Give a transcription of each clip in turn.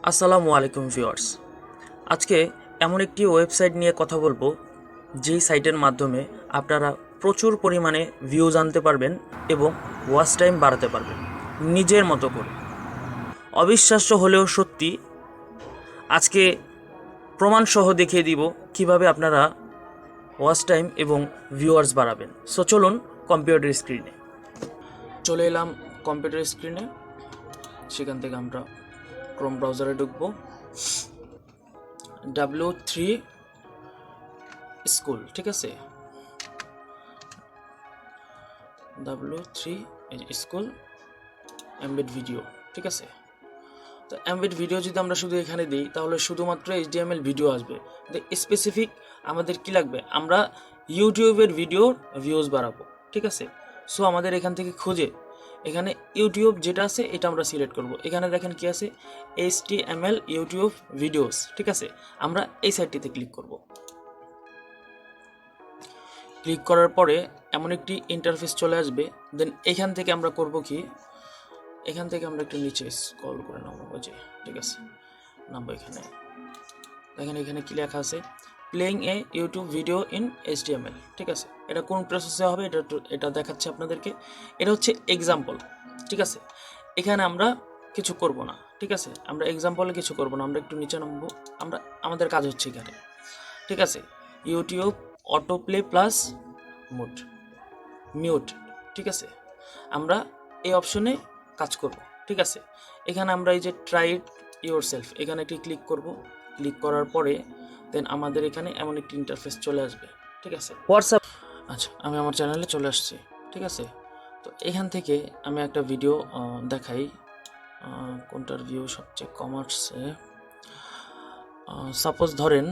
আসসালামু আলাইকুম ভিউয়ার্স। আজকে এমন একটি ওয়েবসাইট নিয়ে কথা বলবো যেই সাইটের মাধ্যমে আপনারা প্রচুর পরিমাণে ভিউজ আনতে পারবেন এবং ওয়াচ টাইম বাড়াতে পারবেন নিজের মতো করে। অবিশ্বাস্য হলেও সত্যি, আজকে প্রমাণসহ দেখিয়ে দিব কিভাবে আপনারা ওয়াচ টাইম এবং ভিউয়ার্স বাড়াবেন। সো চলুন কম্পিউটার স্ক্রিনে চলে এলাম। কম্পিউটার স্ক্রিনে সেখান থেকে আমরা ক্রোম ব্রাউজারে ঢুকবো। W3 স্কুল, ঠিক আছে, W3 স্কুল এমবেড ভিডিও, ঠিক আছে। তো এমবেড ভিডিও যদি আমরা শুধু এখানে দিই তাহলে শুধুমাত্র HTML ভিডিও আসবে। স্পেসিফিক আমাদের কি লাগবে, আমরা ইউটিউবের ভিডিওর ভিউজ বাড়াবো, ঠিক আছে। সো আমাদের এখান থেকে খুঁজে এখানে ইউটিউব যেটা আছে এটা আমরা সিলেক্ট করব। এখানে দেখেন কি আছে, HTML ইউটিউব ভিডিওস, ঠিক আছে। আমরা এই সাইটটিতে ক্লিক করব। ক্লিক করার পরে এমন একটি ইন্টারফেস চলে আসবে। দেন এখান থেকে আমরা করব কি, এখান থেকে আমরা একটু নিচে স্ক্রল করে নামবো, যে ঠিক আছে, নামবো। এখানে দেখেন এখানে কি লেখা আছে, playing A YouTube video in HTML, ঠিক আছে। এটা কোন প্রসেসে হবে এটা দেখাচ্ছে আপনাদেরকে। এটা হচ্ছে এক্সাম্পল, ঠিক আছে। এখানে আমরা কিছু করব না, ঠিক আছে। আমরা এক্সাম্পলে কিছু করব না, আমরা একটু নিচে নামবো। আমাদের কাজ হচ্ছে এখানে, ঠিক আছে, YouTube auto play plus mute, ঠিক আছে। আমরা এই অপশনে কাজ করব, ঠিক আছে। এখানে আমরা এই যে ট্রাই ইট ইউর সেলফ, এখানে একটি ক্লিক করব। ক্লিক করার পরে দেন আমাদের এখানে এমন একটি ইন্টারফেস চলে আসবে, ঠিক আছে। হোয়াটসঅ্যাপ, আচ্ছা, আমি আমার চ্যানেলে চলে আসছি, ঠিক আছে। তো এখান থেকে আমি একটা ভিডিও দেখাই, কোনটার ভিউ সবচেয়ে কম আসছে। সাপোজ ধরেন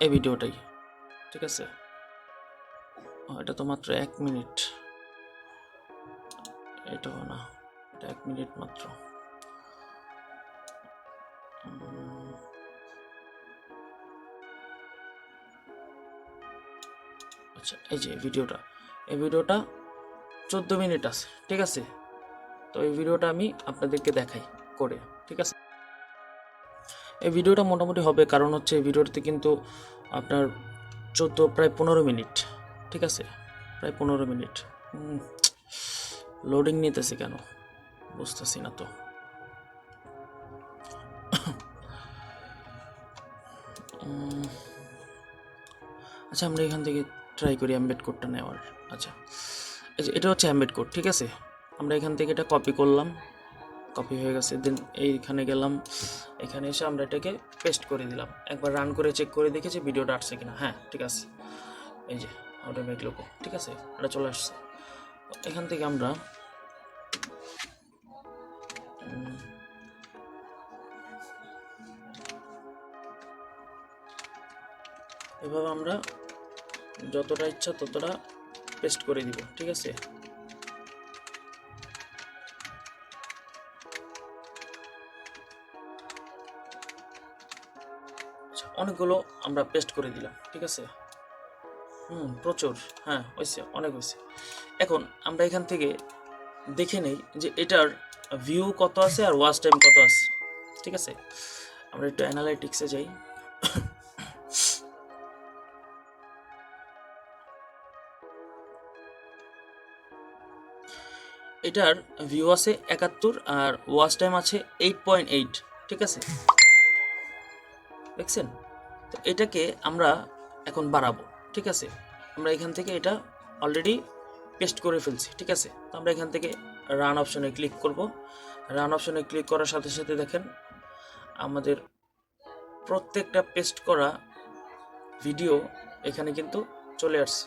এই ভিডিওটাই, ঠিক আছে। এটা তো মাত্র 1 মিনিট, এটাও না, এটা 1 মিনিট মাত্র। আচ্ছা, এই যে এই ভিডিওটা 14 মিনিট আছে, ঠিক আছে। তো এই ভিডিওটা আমি আপনাদেরকে দেখাই করে, ঠিক আছে। এই ভিডিওটা মোটামুটি হবে, কারণ হচ্ছে এই ভিডিওতে কিন্তু আপনার প্রায় 15 মিনিট, ঠিক আছে, প্রায় 15 মিনিট। লোডিং নিতেছে কেন বুঝতেছি না তো। আচ্ছা, আমরা এখান থেকে ট্রাই করি এমবেড কোডটা নেওয়ার। আচ্ছা, এটা হচ্ছে এমবেড কোড, ঠিক আছে। আমরা এখান থেকে এটা কপি করলাম, কপি হয়ে গেছে। দেন এইখানে গেলাম, এখানে এসে আমরা এটাকে পেস্ট করে দিলাম। একবার রান করে চেক করে দেখেছি ভিডিওটা আসছে কিনা। হ্যাঁ, ঠিক আছে, এই যে আমাদের মেক লোগো, ঠিক আছে, এটা চলে আসছে। এখান থেকে আমরা এভাবে আমরা যতটা ইচ্ছা ততটা পেস্ট করে দিব, ঠিক আছে। অনেকগুলো আমরা পেস্ট করে দিলাম, ঠিক আছে। প্রচুর, হ্যাঁ হয়েছে, অনেক হয়েছে। এখন আমরা এখান থেকে দেখে নেই যে এটার ভিউ কত আছে আর ওয়াচ টাইম কত আছে, ঠিক আছে। আমরা একটু অ্যানালাইটিক্সে যাই। এটার ভিউ আছে 71 আর ওয়াচ টাইম আছে 8.8, ঠিক আছে, দেখছেন। তো এটাকে আমরা এখন বাড়াবো, ঠিক আছে। আমরা এখান থেকে এটা অলরেডি পেস্ট করে ফেলছি, ঠিক আছে। তো আমরা এখান থেকে রান অপশনে ক্লিক করব। রান অপশনে ক্লিক করার সাথে সাথে দেখেন আমাদের প্রত্যেকটা পেস্ট করা ভিডিও এখানে কিন্তু চলে আসছে।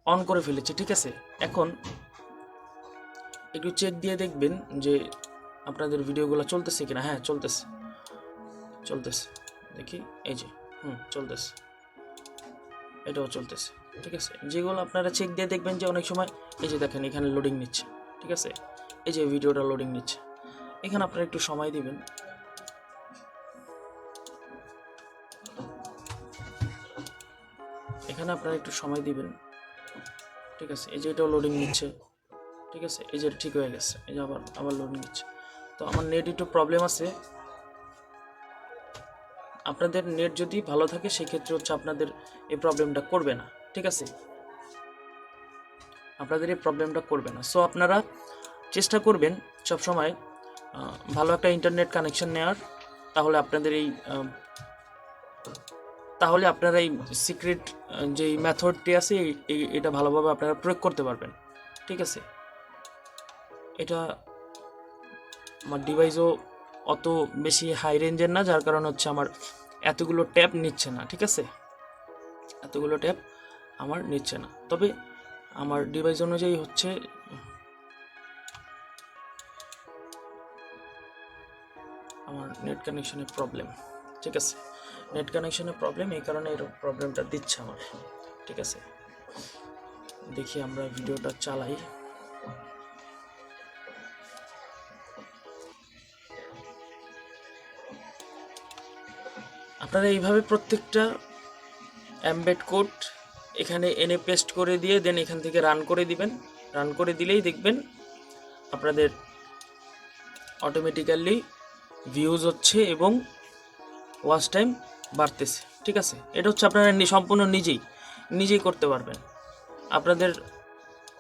অন করে ফেলেছি, ঠিক আছে। এখন একটু চেক দিয়ে দেখবেন যে আপনাদের ভিডিওগুলো চলতেছে কিনা। হ্যাঁ, চলতেছে চলতেছে, দেখি এই যে চলতেছে, এটাও চলতেছে, ঠিক আছে। যেগুলো আপনারা চেক দিয়ে দেখবেন যে অনেক সময় এই যে দেখেন এখানে লোডিং নিচ্ছে, ঠিক আছে, এই যে ভিডিওটা লোডিং নিচ্ছে, এখানে আপনারা একটু সময় দিবেন। এখানে আপনারা একটু সময় দিবেন, ঠিক আছে। এই যে এটাও লোডিং নিচ্ছে, ঠিক আছে, এই যে ঠিক হয়ে গেছে, এই যে আবার আবার লোডিং নিচ্ছে। তো আমার নেট একটু প্রবলেম আছে। আপনাদের নেট যদি ভালো থাকে সেক্ষেত্রে হচ্ছে আপনাদের এই প্রবলেমটা করবে না, ঠিক আছে, আপনাদের এই প্রবলেমটা করবে না। সো আপনারা চেষ্টা করবেন সবসময় ভালো একটা ইন্টারনেট কানেকশন নেওয়ার, তাহলে আপনাদের তাহলে আপনারা এই সিক্রেট যে মেথডটি আছে এটা ভালোভাবে আপনারা প্রয়োগ করতে পারবেন, ঠিক আছে। এটা আমার ডিভাইসও অত বেশি হাই রেঞ্জের না, যার কারণে হচ্ছে আমার এতগুলো ট্যাপ নিচ্ছে না, ঠিক আছে, এতগুলো ট্যাপ আমার নিচ্ছে না। তবে আমার ডিভাইস অনুযায়ী হচ্ছে আমার নেট কানেকশনের প্রবলেম, ঠিক আছে, নেট কানেকশনের প্রবলেম, এই কারণে এর প্রবলেমটা দিচ্ছে আমার, ঠিক আছে। দেখি আমরা ভিডিওটা চালাই। আপনারা এইভাবে প্রত্যেকটা এমবেড কোড এখানে এনে পেস্ট করে দিয়ে দেন এখান থেকে রান করে দিবেন। রান করে দিলেই দেখবেন আপনাদের অটোমেটিক্যালি ভিউজ হচ্ছে এবং ওয়াচ টাইম বাড়তেছে, ঠিক আছে। এটা হচ্ছে আপনারা সম্পূর্ণ নিজেই করতে পারবেন, আপনাদের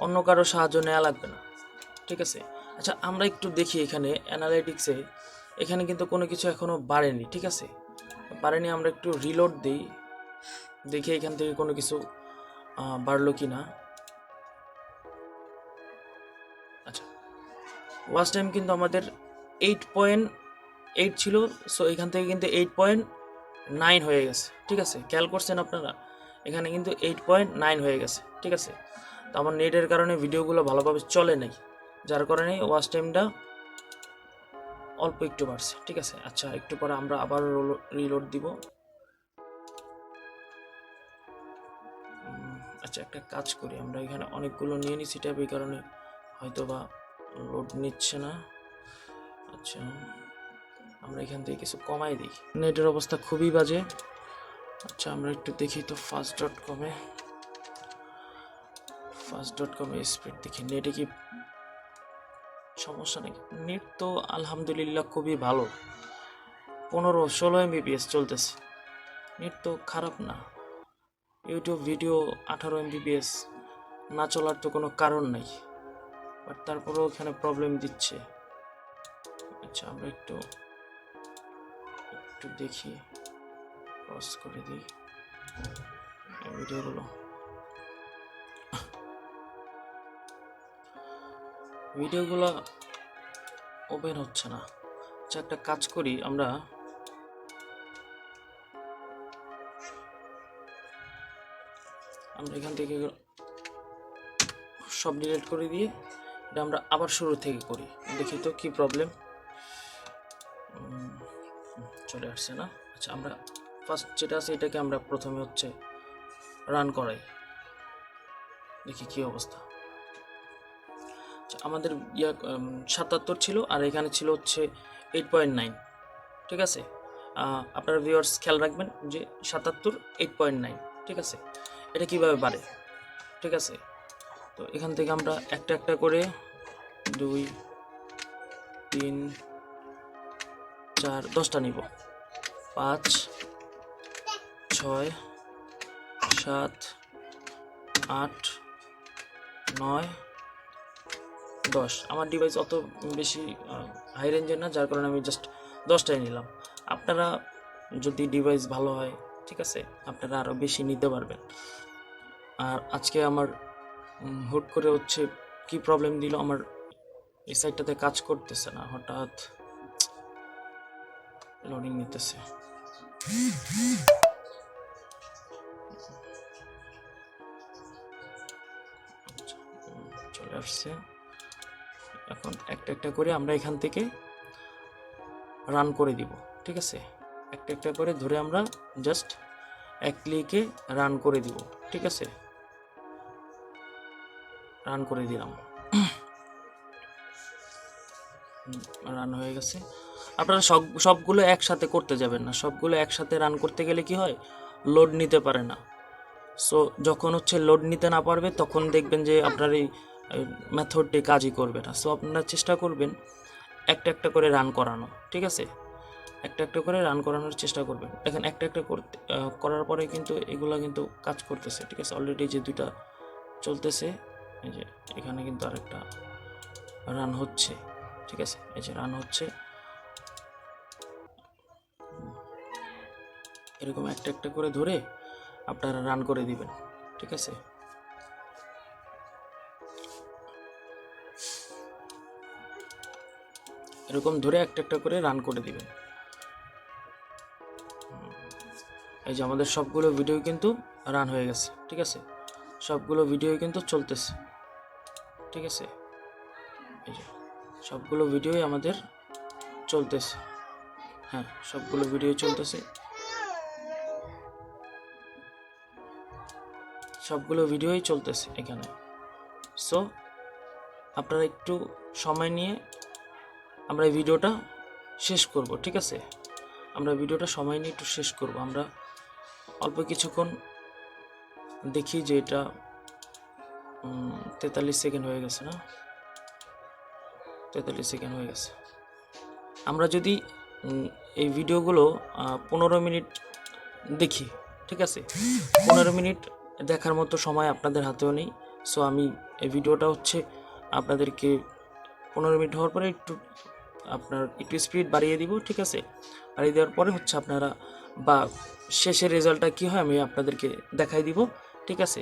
অন্য কারো সাহায্য নেওয়া লাগবে না, ঠিক আছে। আচ্ছা, আমরা একটু দেখি এখানে অ্যানালাইটিক্সে, এখানে কিন্তু কোনো কিছু এখনও বাড়েনি, ঠিক আছে, বাড়েনি। আমরা একটু রিলোড দিই, দেখি এখান থেকে কোনো কিছু বাড়লো কি না। আচ্ছা, ওয়াচ টাইম কিন্তু আমাদের 8.8 ছিল, সো এখান থেকে কিন্তু 8.9 হয়ে গেছে, ঠিক আছে। খেয়াল করছেন আপনারা, এখানে কিন্তু 8.9 হয়ে গেছে, ঠিক আছে। তো আমার নেটের কারণে ভিডিওগুলো ভালোভাবে চলে নাই, যার কারণে ওয়াচ টাইমটা অল্প একটু বাড়ছে, ঠিক আছে। আচ্ছা, একটু পরে আমরা আবার রিলোড দিব। আচ্ছা, একটা কাজ করি, আমরা এখানে অনেকগুলো নিয়ে নিচ্ছি ট্যাব, এই কারণে হয়তো বা লোড নিচ্ছে না। আচ্ছা, আমরা এখান থেকে কিছু কমাই দিই, নেটের অবস্থা খুবই বাজে। আচ্ছা, আমরা একটু দেখি তো ফাস্ট.কমে স্পিড দেখি, নেটে কি সমস্যা নাকি। নেট তো আলহামদুলিল্লাহ খুবই ভালো, 15-16 MBPS চলতেছে, নেট তো খারাপ না। ইউটিউব ভিডিও 18 MBPS না চলার তো কোনো কারণ নাই, বাট তারপরেও এখানে প্রবলেম দিচ্ছে। আচ্ছা, আমরা একটু দেখি, পজ করে দিই ভিডিওগুলো। ভিডিওগুলো ওপেন হচ্ছে না। আচ্ছা, একটা কাজ করি, আমরা এখান থেকে সব ডিলিট করে দিয়ে এটা আমরা আবার শুরু থেকে করি, দেখি তো কি প্রবলেম। চলে আসছে না। আচ্ছা, আমরা ফার্স্ট যেটা আছে এটাকে আমরা প্রথমে হচ্ছে রান করাই, দেখি কি অবস্থা। আচ্ছা, আমাদের 77 ছিল, আর এখানে ছিল হচ্ছে 8.9, ঠিক আছে। আপনারা ভিউয়ার্স খেয়াল রাখবেন যে 77, 8.9, ঠিক আছে। এটা কিভাবে বাড়ে, ঠিক আছে। তো এখান থেকে আমরা একটা একটা করে 2, 3, 4, 10টা নিব, 5, 6, 7, 8, 9, 10। আমার ডিভাইস অত বেশি হাই রেঞ্জের না, যার কারণে আমি জাস্ট 10টাই নিলাম। আপনারা যদি ডিভাইস ভালো হয়, ঠিক আছে, আপনারা আরও বেশি নিতে পারবেন। আর আজকে আমার হুট করে হচ্ছে কি প্রবলেম দিল, আমার এই সাইটটাতে কাজ করতেছে না, হঠাৎ লোডিং নিতেছে। আসছে। এখন একটা একটা করে আমরা এখান থেকে রান করে দিব, ঠিক আছে? একটা একটা করে ধরে আমরা জাস্ট এক ক্লিকে রান করে দিব, ঠিক আছে? রান করে দিলাম, রান হয়ে গেছে। আপনারা সবগুলো একসাথে করতে যাবেন না, সবগুলো একসাথে রান করতে গেলে কি হয়, লোড নিতে পারে না। সো যখন হচ্ছে লোড নিতে না পারবে তখন দেখবেন যে আপনার এই মেথডটি কাজই করবে না। সো আপনারা চেষ্টা করবেন একটা একটা করে রান করানো, ঠিক আছে? একটা একটা করে রান করানোর চেষ্টা করবেন। দেখেন একটা একটা করতে করার পরে কিন্তু এগুলা কিন্তু কাজ করতেছে, ঠিক আছে? অলরেডি যে দুইটা চলতেছে, এই যে এখানে কিন্তু আরেকটা রান হচ্ছে, ঠিক আছে? এই যে রান হচ্ছে, এরকম একটা একটা করে ধরে আপনারা রান করে দিবেন, ঠিক আছে? এরকম ধরে একটা একটা করে রান করে দিবেন। এই যে আমাদের সবগুলো ভিডিও কিন্তু রান হয়ে গেছে, ঠিক আছে? সবগুলো ভিডিও কিন্তু চলতেছে, ঠিক আছে? এই যে সবগুলো ভিডিওই আমাদের চলতেছে, হ্যাঁ সবগুলো ভিডিও চলতেছে, সবগুলো ভিডিওই চলতেছে এখানে। সো আপনারা একটু সময় নিয়ে আমরা এই ভিডিওটা শেষ করব, ঠিক আছে? আমরা ভিডিওটা সময় নিয়ে একটু শেষ করব। আমরা অল্প কিছুক্ষণ দেখি যে এটা 43 সেকেন্ড হয়ে গেছে, না 43 সেকেন্ড হয়ে গেছে। আমরা যদি এই ভিডিওগুলো 15 মিনিট দেখি, ঠিক আছে? 15 মিনিট দেখার মতো সময় আপনাদের হাতেও নেই। সো আমি এই ভিডিওটা হচ্ছে আপনাদেরকে 15 মিনিট হওয়ার পরে আপনার একটু স্পিড বাড়িয়ে দিব, ঠিক আছে? বাড়িয়ে দেওয়ার পরে হচ্ছে আপনারা বা শেষের রেজাল্টটা কী হয় আমি আপনাদেরকে দেখাই দিব, ঠিক আছে?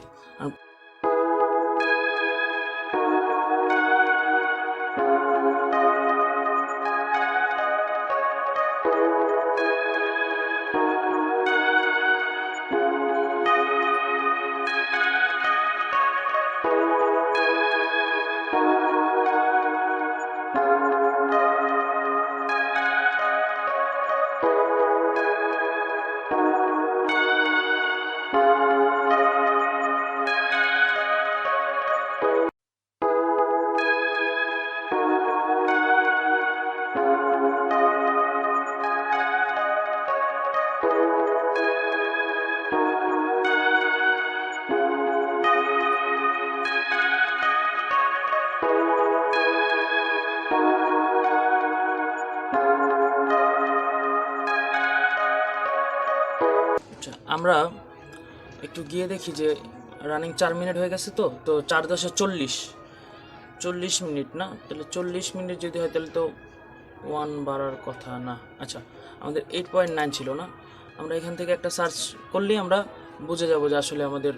আমরা একটু গিয়ে দেখি যে রানিং 4 মিনিট হয়ে গেছে, তো 4 10 40 মিনিট না, তাহলে 40 মিনিট যদি হয় তাহলে তো 1 বাড়ার কথা না। আচ্ছা আমাদের 8.9 ছিল না, আমরা এখান থেকে একটা সার্চ করলেই আমরা বুঝে যাব যে আসলে আমাদের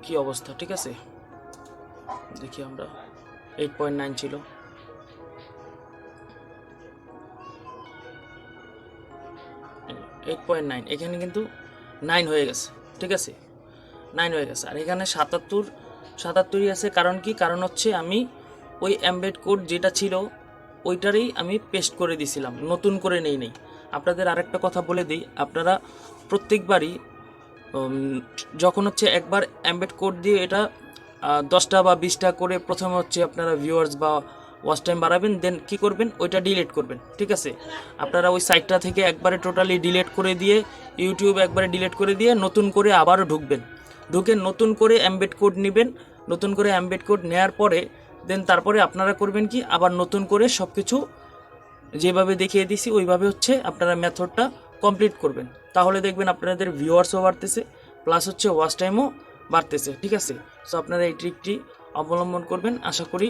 কি অবস্থা, ঠিক আছে? দেখি আমরা 8.9 ছিল, 8.9, এখানে কিন্তু 9 হয়ে গেছে, ঠিক আছে? 9 হয়ে গেছে। আর এখানে 77ই আছে। কারণ কি? কারণ হচ্ছে আমি ওই এমবেড কোড যেটা ছিল ওইটারই আমি পেস্ট করে দিছিলাম, নতুন করে নেই। আপনাদের আরেকটা কথা বলে দিই, আপনারা প্রত্যেকবারই যখন হচ্ছে একবার এমবেড কোড দিয়ে এটা 10টা বা 20টা করে প্রথমে হচ্ছে আপনারা ভিউয়ার্স বা ওয়াচ টাইম বাড়াবেন, দেন কি করবেন, ওইটা ডিলিট করবেন, ঠিক আছে? আপনারা ওই সাইটটা থেকে একবারে টোটালি ডিলিট করে দিয়ে, ইউটিউব একবারে ডিলিট করে দিয়ে নতুন করে আবারও ঢুকে নতুন করে এমবেড কোড নেবেন। নতুন করে এমবেড কোড নেওয়ার পরে দেন তারপরে আপনারা করবেন কি, আবার নতুন করে সব কিছু যেভাবে দেখিয়ে দিছি ওইভাবে হচ্ছে আপনারা মেথডটা কমপ্লিট করবেন। তাহলে দেখবেন আপনাদের ভিউয়ার্সও বাড়তেছে, প্লাস হচ্ছে ওয়াচ টাইমও বাড়তেছে, ঠিক আছে? সো আপনারা এই ট্রিকটি অবলম্বন করবেন, আশা করি